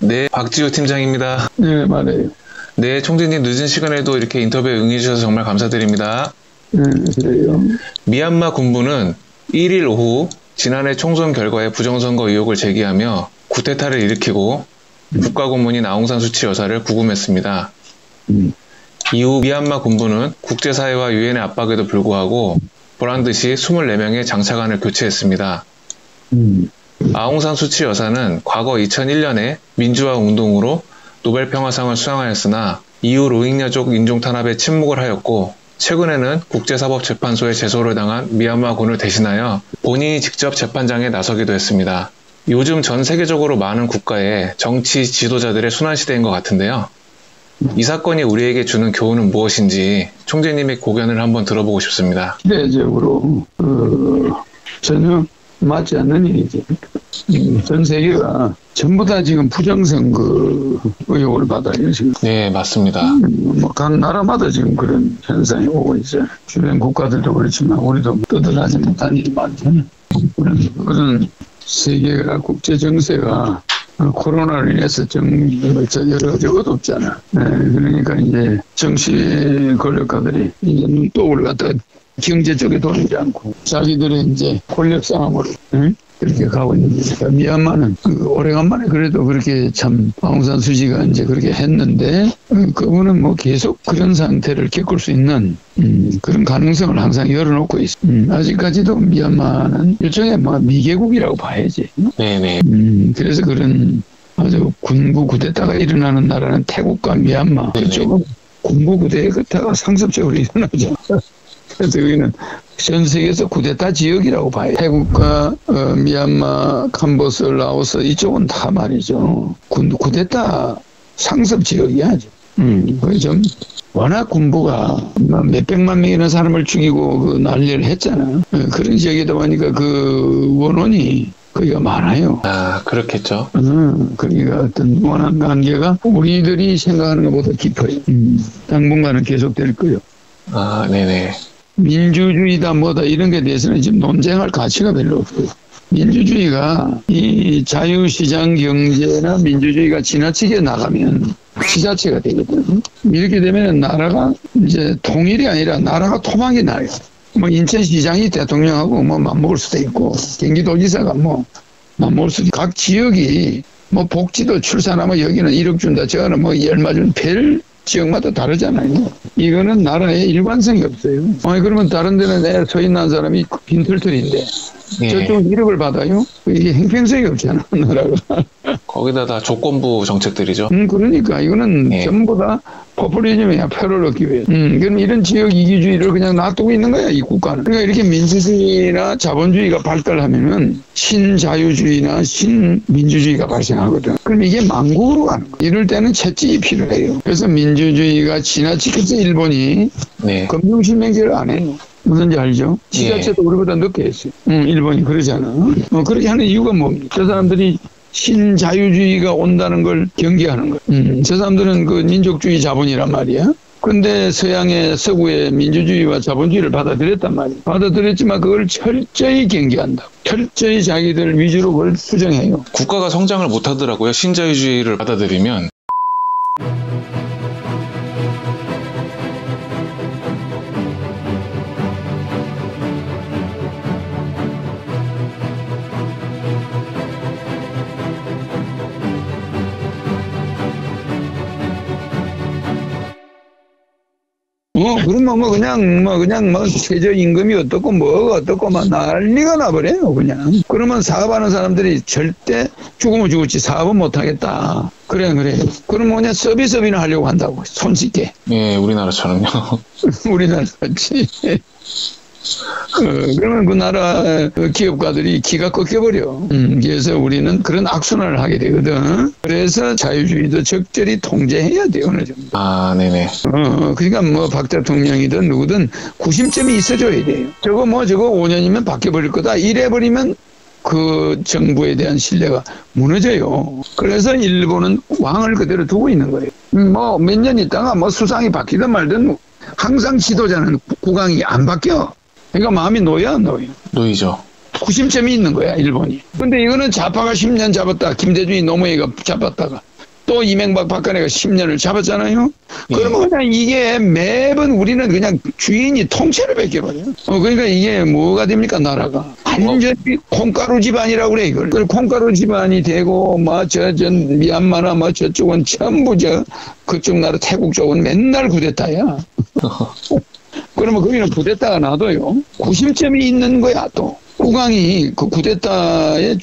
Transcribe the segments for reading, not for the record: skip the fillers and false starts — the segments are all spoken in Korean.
네, 박지호 팀장입니다. 네, 말해요. 네, 총재님 늦은 시간에도 이렇게 인터뷰에 응해주셔서 정말 감사드립니다. 네, 그래요. 미얀마 군부는 1일 오후 지난해 총선 결과에 부정선거 의혹을 제기하며 쿠데타를 일으키고 국가고문인 아웅산 수치 여사를 구금했습니다. 이후 미얀마 군부는 국제사회와 유엔의 압박에도 불구하고 보란듯이 24명의 장차관을 교체했습니다. 아웅산 수치 여사는 과거 2001년에 민주화 운동으로 노벨 평화상을 수상하였으나 이후 로힝야족 인종 탄압에 침묵을 하였고 최근에는 국제사법재판소에 제소를 당한 미얀마군을 대신하여 본인이 직접 재판장에 나서기도 했습니다. 요즘 전 세계적으로 많은 국가의 정치 지도자들의 순환시대인 것 같은데요. 이 사건이 우리에게 주는 교훈은 무엇인지 총재님의 고견을 한번 들어보고 싶습니다. 시대적으로 전혀 맞지 않는 일이지. 전 세계가 전부 다 지금 부정선거 의혹을 받아요. 지금. 네, 맞습니다. 각 나라마다 지금 그런 현상이 오고 있어요. 주변 국가들도 그렇지만 우리도 떠들하지 못한 일이 많잖아요. 그런 세계가 국제 정세가 코로나로 인해서 여러 가지 어둡잖아. 네, 그러니까 이제 정치 권력가들이 이제 눈독을 갖다가 경제 쪽에 돌리지 않고 자기들의 이제 권력 싸움으로 그렇게 가고 있는 거니까 미얀마는 오래간만에 그래도 그렇게 참 아웅산 수지가 이제 그렇게 했는데 그분은 뭐 계속 그런 상태를 겪을 수 있는 그런 가능성을 항상 열어놓고 있어. 아직까지도 미얀마는 일종의 뭐 미개국이라고 봐야지. 네네. 그래서 그런 아주 군부 쿠데타가 일어나는 나라는 태국과 미얀마 그쪽은 군부 쿠데타가 상습적으로 일어나죠. 그래서 여기는 전 세계에서 쿠데타 지역이라고 봐요. 태국과 미얀마, 캄보스, 라오스 이쪽은 다 말이죠. 쿠데타 상습 지역이야. 그게 좀 워낙 군부가 몇백만 명이나 사람을 죽이고 그 난리를 했잖아요. 그런 지역이다 보니까 그 원혼이 거기가 많아요. 아, 그렇겠죠. 그러니까 어떤 원한 관계가 우리들이 생각하는 것보다 깊어요. 당분간은 계속될 거예요. 아, 네네. 민주주의다 뭐다 이런 게 대해서는 지금 논쟁할 가치가 별로 없어요. 민주주의가 이 자유시장 경제나 민주주의가 지나치게 나가면 지자체가 되거든. 이렇게 되면 나라가 이제 통일이 아니라 나라가 토막이 나요. 뭐 인천시장이 대통령하고 뭐 맞먹을 수도 있고 경기도지사가 뭐 맞먹을 수도 있고 각 지역이 뭐 복지도 출산하면 여기는 1억 준다 저거는 뭐 얼마 준 별 지역마다 다르잖아요. 이거는 나라에 일관성이 없어요. 그러면 다른 데는 애 서인 난 사람이 빈털털인데 저쪽은 1억을 받아요? 이게 형평성이 없잖아, 나라가. 거기다 다 조건부 정책들이죠. 그러니까 이거는 전부 다 포퓰리즘이야, 표를 얻기 위해. 그럼 이런 지역 이기주의를 그냥 놔두고 있는 거야, 이 국가는. 그러니까 이렇게 민주주의나 자본주의가 발달하면은 신자유주의나 신민주주의가 발생하거든. 그럼 이게 망국으로 가는 거야. 이럴 때는 채찍이 필요해요. 그래서 민주주의가 지나치게서 일본이 금융실명제를 안 해요. 무슨지 알죠? 지자체도 우리보다 늦게 했어요. 일본이 그러잖아. 그렇게 하는 이유가 뭡니까? 저 사람들이 신자유주의가 온다는 걸 경계하는 거예요. 저 사람들은 그 민족주의 자본이란 말이야. 근데 서구의 민주주의와 자본주의를 받아들였단 말이야. 받아들였지만 그걸 철저히 경계한다. 철저히 자기들 위주로 그걸 수정해요. 국가가 성장을 못하더라고요. 신자유주의를 받아들이면. 그러면 최저임금이 어떻고 뭐가 어떻고 막 난리가 나버려요, 그냥. 그러면 사업하는 사람들이 절대 죽으면 죽을지 사업은 못하겠다. 그래. 그럼 뭐냐, 서비스업이나 하려고 한다고, 손쉽게. 예, 우리나라처럼요. 우리나라 같이. 그러면 그 나라 기업가들이 기가 꺾여버려. 그래서 우리는 그런 악순환을 하게 되거든. 그래서 자유주의도 적절히 통제해야 돼요, 어느 정도. 아, 네네. 그러니까 뭐 박 대통령이든 누구든 구심점이 있어줘야 돼요. 저거 5년이면 바뀌어버릴 거다. 이래버리면 그 정부에 대한 신뢰가 무너져요. 그래서 일본은 왕을 그대로 두고 있는 거예요. 뭐 몇 년 있다가 수상이 바뀌든 말든 항상 지도자는 국왕이 안 바뀌어. 그러니까 마음이 놓여. 놓이죠. 구심점이 있는 거야, 일본이. 근데 이거는 좌파가 10년 잡았다. 김대중이 노무현이가 잡았다가 또 이명박 박근혜가 10년을 잡았잖아요. 그러면 그냥 이게 매번 우리는 그냥 주인이 통째로 뺏겨버려요. 그러니까 이게 뭐가 됩니까, 나라가? 완전히 콩가루 집안이라고 그래, 이걸. 콩가루 집안이 되고, 미얀마나 저쪽은 전부 그쪽 나라 태국 쪽은 맨날 쿠데타야. 그러면 거기는 쿠데타가 나도요. 구심점이 있는 거야, 또. 국왕이 그 쿠데타를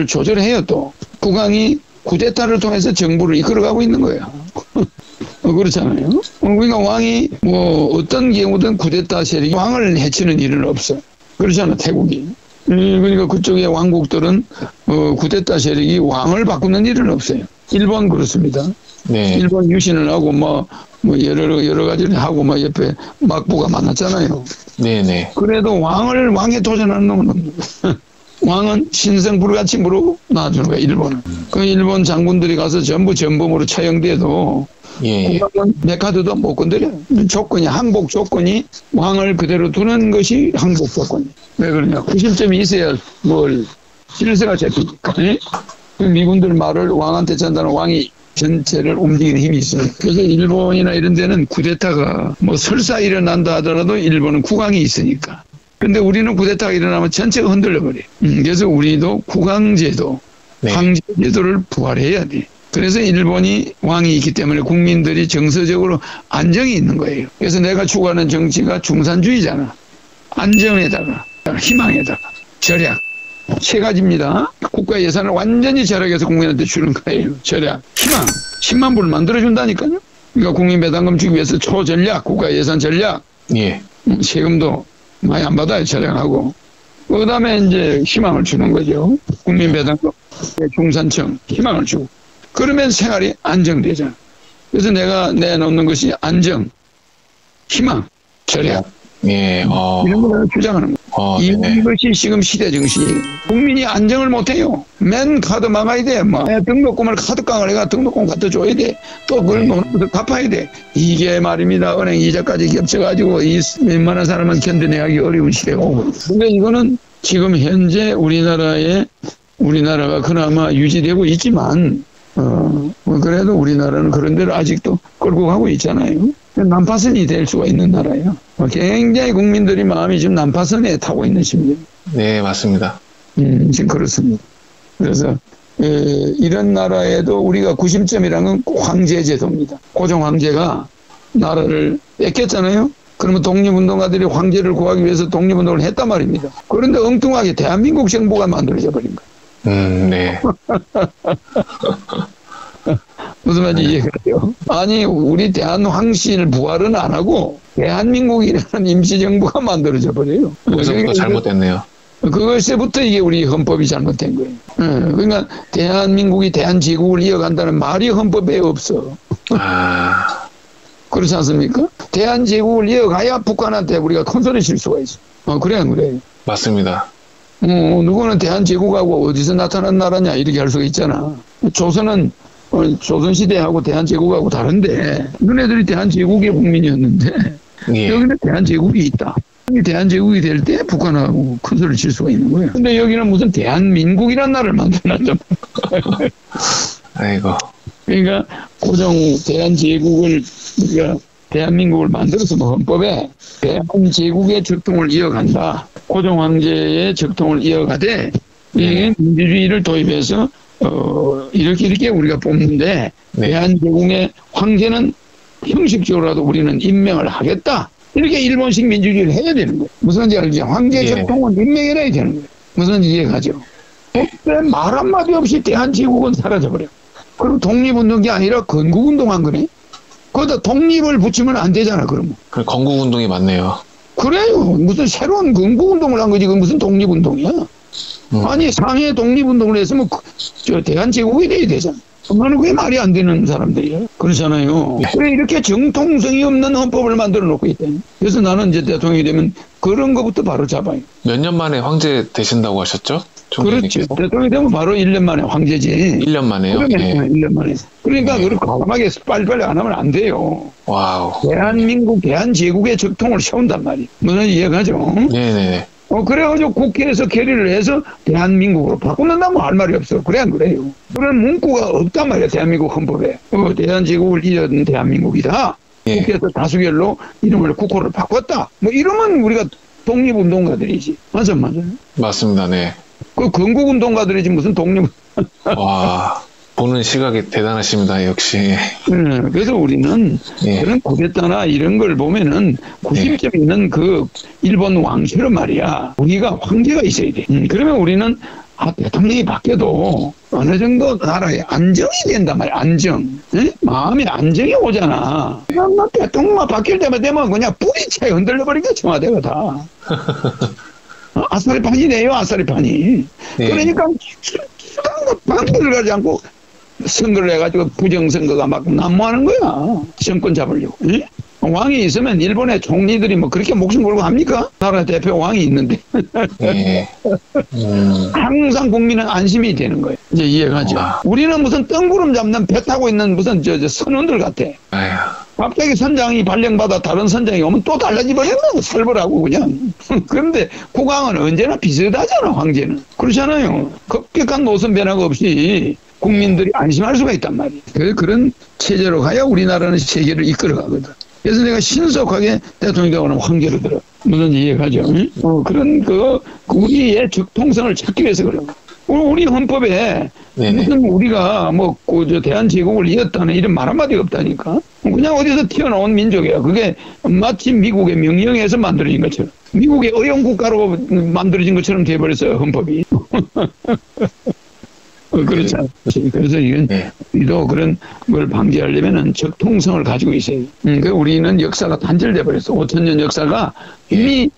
조절해요, 또. 국왕이 쿠데타를 통해서 정부를 이끌어가고 있는 거야. 그렇잖아요. 그러니까 왕이 어떤 경우든 쿠데타 세력이 왕을 해치는 일은 없어. 그렇잖아, 태국이. 그러니까 그쪽의 왕국들은 쿠데타 세력이 왕을 바꾸는 일은 없어요. 일본 그렇습니다. 네. 일본 유신을 하고 여러 가지를 하고 옆에 막부가 많았잖아요. 네네. 그래도 왕에 도전하는 놈은 없는 거야. 왕은 신성불가침으로 놔주는 거야, 일본은. 그 일본 장군들이 가서 전부 전범으로 처형돼도 국왕은 메카드도 못 건드려. 항복 조건이 왕을 그대로 두는 것이 항복 조건이야. 왜 그러냐? 구심점이 있어야 질서가 잡히니까. 미군들 말을 왕한테 전달하는 왕이 전체를 움직이는 힘이 있어요. 그래서 일본이나 이런 데는 쿠데타가 설사 일어난다 하더라도 일본은 국왕이 있으니까. 근데 우리는 쿠데타가 일어나면 전체가 흔들려버려요. 그래서 우리도 국왕제도, 황제제도를 부활해야 돼. 그래서 일본이 왕이 있기 때문에 국민들이 정서적으로 안정이 있는 거예요. 그래서 내가 추구하는 정치가 중산주의잖아. 안정에다가, 희망에다가, 절약. 세 가지입니다. 국가 예산을 완전히 절약해서 국민한테 주는 거예요. 절약. 희망. 10만 불을 만들어준다니까요. 그러니까 국민 배당금 주기 위해서 초전략, 국가 예산 전략. 세금도 많이 안 받아요, 절약하고. 그 다음에 이제 희망을 주는 거죠. 국민 배당금, 중산층, 희망을 주고. 그러면 생활이 안정되잖아. 그래서 내가 내놓는 것이 안정, 희망, 절약. 이런 거 내가 주장하는 거야. 이것이 지금 시대 정신이에요. 국민이 안정을 못해요. 맨 카드 막아야 돼. 등록금을 카드깡을 해가 등록금 갖다 줘야 돼. 또 그걸 돈을 갚아야 돼. 이게 말입니다. 은행 이자까지 겹쳐가지고 웬만한 사람은 견뎌내기 어려운 시대가 오고. 근데 이거는 지금 현재 우리나라가 그나마 유지되고 있지만 그래도 우리나라는 그런 대로 아직도 끌고 가고 있잖아요. 난파선이 될 수가 있는 나라예요. 굉장히 국민들이 마음이 지금 난파선에 타고 있는 심리. 네, 맞습니다. 지금 그렇습니다. 그래서 이런 나라에도 우리가 구심점이라는 건 황제제도입니다. 고종 황제가 나라를 뺏겼잖아요. 그러면 독립운동가들이 황제를 구하기 위해서 독립운동을 했단 말입니다. 그런데 엉뚱하게 대한민국 정부가 만들어져 버린 거예요. 네. 무슨 말인지 이해가 돼요? 아니, 우리 대한황씨를 부활은 안 하고 대한민국이라는 임시정부가 만들어져 버려요. 거기서부터 잘못됐네요. 그것에부터 이게 우리 헌법이 잘못된 거예요. 그러니까 대한민국이 대한제국을 이어간다는 말이 헌법에 없어. 그렇지 않습니까? 대한제국을 이어가야 북한한테 우리가 큰 소리 칠 수가 있어. 그래 안 그래요? 맞습니다. 누구는 대한제국하고 어디서 나타난 나라냐 이렇게 할 수가 있잖아. 조선은 조선시대하고 대한제국하고 다른데 너네들이 대한제국의 국민이었는데 여기는 대한제국이 있다. 대한제국이 될 때 북한하고 큰 소리를 칠 수가 있는 거예요. 근데 여기는 무슨 대한민국이란 나라를 만들어놨잖아. 아이고. 그러니까 고종 대한제국을 우리가 대한민국을 만들어서 헌법에 대한제국의 적통을 이어간다. 고종 황제의 적통을 이어가되 이게 민주주의를 도입해서 이렇게 우리가 뽑는데 대한제국의 황제는 형식적으로라도 우리는 임명을 하겠다. 이렇게 일본식 민주주의를 해야 되는 거예요. 무슨지 알지? 황제 적통은 임명해야 되는 거예요. 무슨지 이해가죠? 그때 말 한마디 없이 대한제국은 사라져버려. 그리고 독립운동이 아니라 건국운동한 거네. 거기다 독립을 붙이면 안 되잖아, 그러면. 건국운동이 맞네요. 그래요. 무슨 새로운 건국운동을 한 거지. 그건 무슨 독립운동이야. 아니, 상해 독립운동을 했으면 대한제국이 돼야 되잖아. 나는 그게 말이 안 되는 사람들이에요. 그렇잖아요. 그래, 이렇게 정통성이 없는 헌법을 만들어 놓고 있다니. 그래서 나는 이제 대통령이 되면 그런 거부터 바로 잡아요. 몇 년 만에 황제 되신다고 하셨죠? 그렇죠. 대통령이 되면 바로 1년 만에 황제지. 1년 만에요? 네. 1년 만에. 그러니까 그렇게 과감하게 빨리빨리 안 하면 안 돼요. 와우. 대한민국, 대한제국의 적통을 세운단 말이에요. 무슨 이해가죠? 네네. 그래가지고 국회에서 결의를 해서 대한민국으로 바꾼다면 할 말이 없어. 그래 안 그래요? 그런 문구가 없단 말이야. 대한민국 헌법에. 대한제국을 이은 대한민국이다. 예. 국회에서 다수결로 이름을 국호를 바꿨다. 뭐 이러면 우리가 독립운동가들이지. 맞아요. 맞습니다. 네. 그 건국운동가들이지 무슨 독립. 와, 보는 시각이 대단하십니다. 역시. 그래서 우리는 예. 그런 쿠데타나 이런 걸 보면은 구심점 예. 있는 그 일본 왕실은 말이야. 우리가 황제가 있어야 돼. 그러면 우리는 대통령이 바뀌어도 어느 정도 나라에 안정이 된단 말이야. 안정. 에? 마음에 안정이 오잖아. 대통령만 바뀔 때만 되면 그냥 뿌리채 흔들려버리니까 청와대가 다. 아싸리판이네요. 아싸리판이. 네. 그러니까 방법을 가지 않고 선거를 해가지고 부정선거가 막 난무하는 거야. 정권 잡으려고. 에? 왕이 있으면 일본의 총리들이 뭐 그렇게 목숨 걸고 합니까? 나라 대표 왕이 있는데. 네. 항상 국민은 안심이 되는 거예요. 이제 이해가죠. 우리는 무슨 뜬구름 잡는 배 타고 있는 무슨 선원들 같아. 아휴. 갑자기 선장이 발령받아 다른 선장이 오면 또 달라지버렸나? 살벌하고 그냥. 그런데 국왕은 언제나 비슷하잖아, 황제는. 그렇잖아요. 급격한 노선 변화가 없이 국민들이 안심할 수가 있단 말이에요. 그런 체제로 가야 우리나라는 세계를 이끌어가거든. 그래서 내가 신속하게 대통령이 되고는 황제로 들어. 무슨 이해가죠? 응? 그런 우리의 적통성을 찾기 위해서 그래요. 우리 헌법에 네네. 무슨 우리가 대한제국을 이었다는 이런 말 한마디가 없다니까. 그냥 어디서 튀어나온 민족이야. 그게 마치 미국의 명령에서 만들어진 것처럼. 미국의 의용국가로 만들어진 것처럼 돼버렸어요, 헌법이. 그렇지 않지. 그래서 이건 우리도 그런 걸 방지하려면은 적통성을 가지고 있어요. 우리는 역사가 단절돼 버렸어. 5,000년 역사가 이미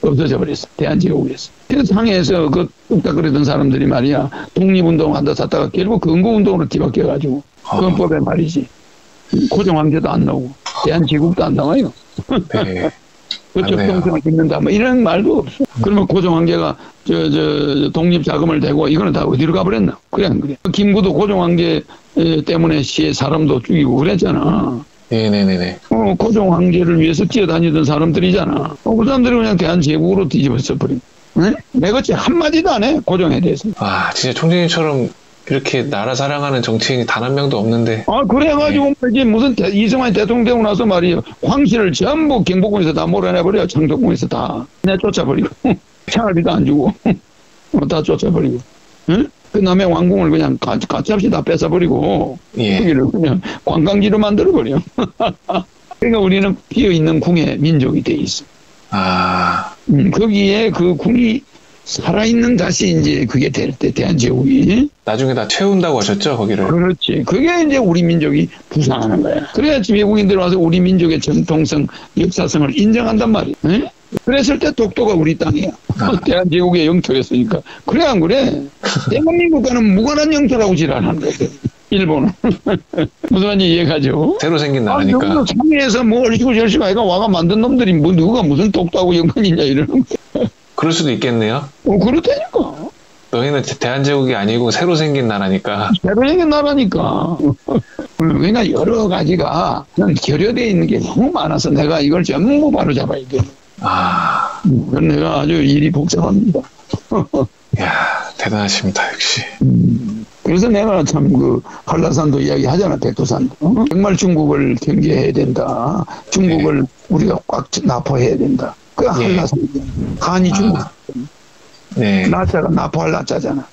없어져 버렸어. 대한제국에서. 그래서 상해에서 뚝딱거리던 사람들이 말이야. 독립운동 한다 샀다가 결국 건국운동으로 뒤바뀌어가지고 헌법에 말이지. 고종황제도 안 나오고 대한제국도 안 나와요. 네. 적통성을 짓는다 뭐 이런 말도 없어. 그러면 고종황제가 독립자금을 대고 이거는 다 어디로 가버렸나? 그래 안 그래? 김구도 고종황제 때문에 시에 사람도 죽이고 그랬잖아. 네네네네. 고종황제를 위해서 뛰어다니던 사람들이잖아. 그 사람들이 그냥 대한제국으로 뒤집어져 버린. 네? 내가 한마디도 안 해. 고종에 대해서. 아 진짜 총재님처럼 이렇게 나라 사랑하는 정치인이 단 한 명도 없는데. 그래가지고 네. 무슨 이승만이 대통령 되고 나서 말이에요. 황실을 전부 경복궁에서 다 몰아내버려. 창덕궁에서 다 내쫓아버리고. 차라리도 안 주고. 다 쫓아버리고. 응? 그 남의 왕궁을 그냥 가차없이 다 뺏어버리고. 예. 거기를 그냥 관광지로 만들어버려. 그러니까 우리는 비어있는 궁의 민족이 돼 있어. 거기에 그 궁이 살아있는 다시 이제 그게 될 때 대한제국이 나중에 다 채운다고 하셨죠 거기를. 그렇지. 그게 이제 우리 민족이 부상하는 거야. 그래야지 외국인들 와서 우리 민족의 전통성, 역사성을 인정한단 말이야. 에? 그랬을 때 독도가 우리 땅이야. 대한제국의 영토였으니까. 그래 안 그래? 대한민국과는 무관한 영토라고 지랄하는 거야. 일본은. 무슨 말인지 이해가죠? 새로 생긴 나라니까. 여기도 상해에서 뭐 얼씨구 절씨구 아이가 와가 만든 놈들이 뭐 누가 무슨 독도하고 연관이냐 이러는 거야. 그럴 수도 있겠네요. 그렇다니까. 너희는 대한제국이 아니고 새로 생긴 나라니까. 새로 생긴 나라니까. 그러니까 여러 가지가 그냥 결여되어 있는 게 너무 많아서 내가 이걸 전부 바로 잡아야 돼. 그건 내가 아주 일이 복잡합니다. 이야, 대단하십니다, 역시. 그래서 내가 참 한라산도 이야기 하잖아, 백두산도. 정말 중국을 경계해야 된다. 중국을 우리가 꽉 납포해야 된다. 그 한라산. 한이 중국. 네. 나자가 납포할 나자잖아.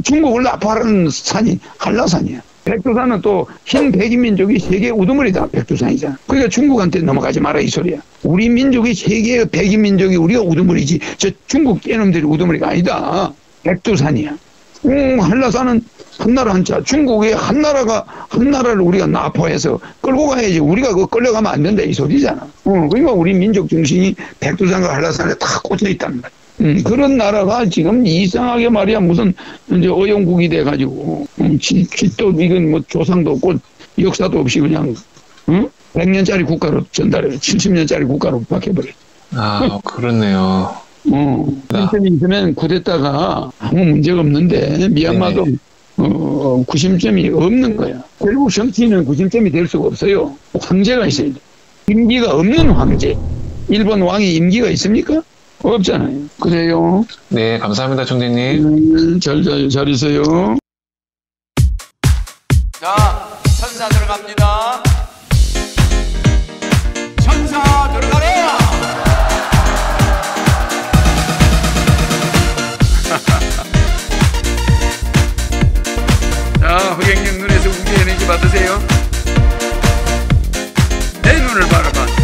중국을 납포하는 산이 한라산이야. 백두산은 또 흰 백인민족이 세계 우두머리다. 백두산이잖아. 그러니까 중국한테 넘어가지 마라 이 소리야. 우리 민족이 세계의 백인민족이 우리가 우두머리지. 저 중국 깨놈들이 우두머리가 아니다. 백두산이야. 한라산은 한나라 한자. 중국의 한나라를 우리가 납포해서 끌고 가야지. 우리가 그거 끌려가면 안 된다 이 소리잖아. 그러니까 우리 민족 중심이 백두산과 한라산에 다 꽂혀 있단 말이야. 그런 나라가 지금 이상하게 말이야 무슨 이제 어용국이 돼가지고 또 이건 뭐 조상도 없고 역사도 없이 그냥 100년짜리 국가로 전달해 70년짜리 국가로 바뀌어버렸어. 그렇네요. 구심점이 있으면 쿠데타가 아무 문제가 없는데 미얀마도 구심점이 없는 거야. 결국 정치인은 구심점이 될 수가 없어요. 황제가 있어야 돼. 임기가 없는 황제. 일본 왕이 임기가 있습니까? 없잖아요. 그래요. 네, 감사합니다, 총재님. 잘 있어요. 자, 천사 들어갑니다. 천사 들어가라! 자, 허경영 눈에서 우주 에너지 받으세요. 내 눈을 바라봐.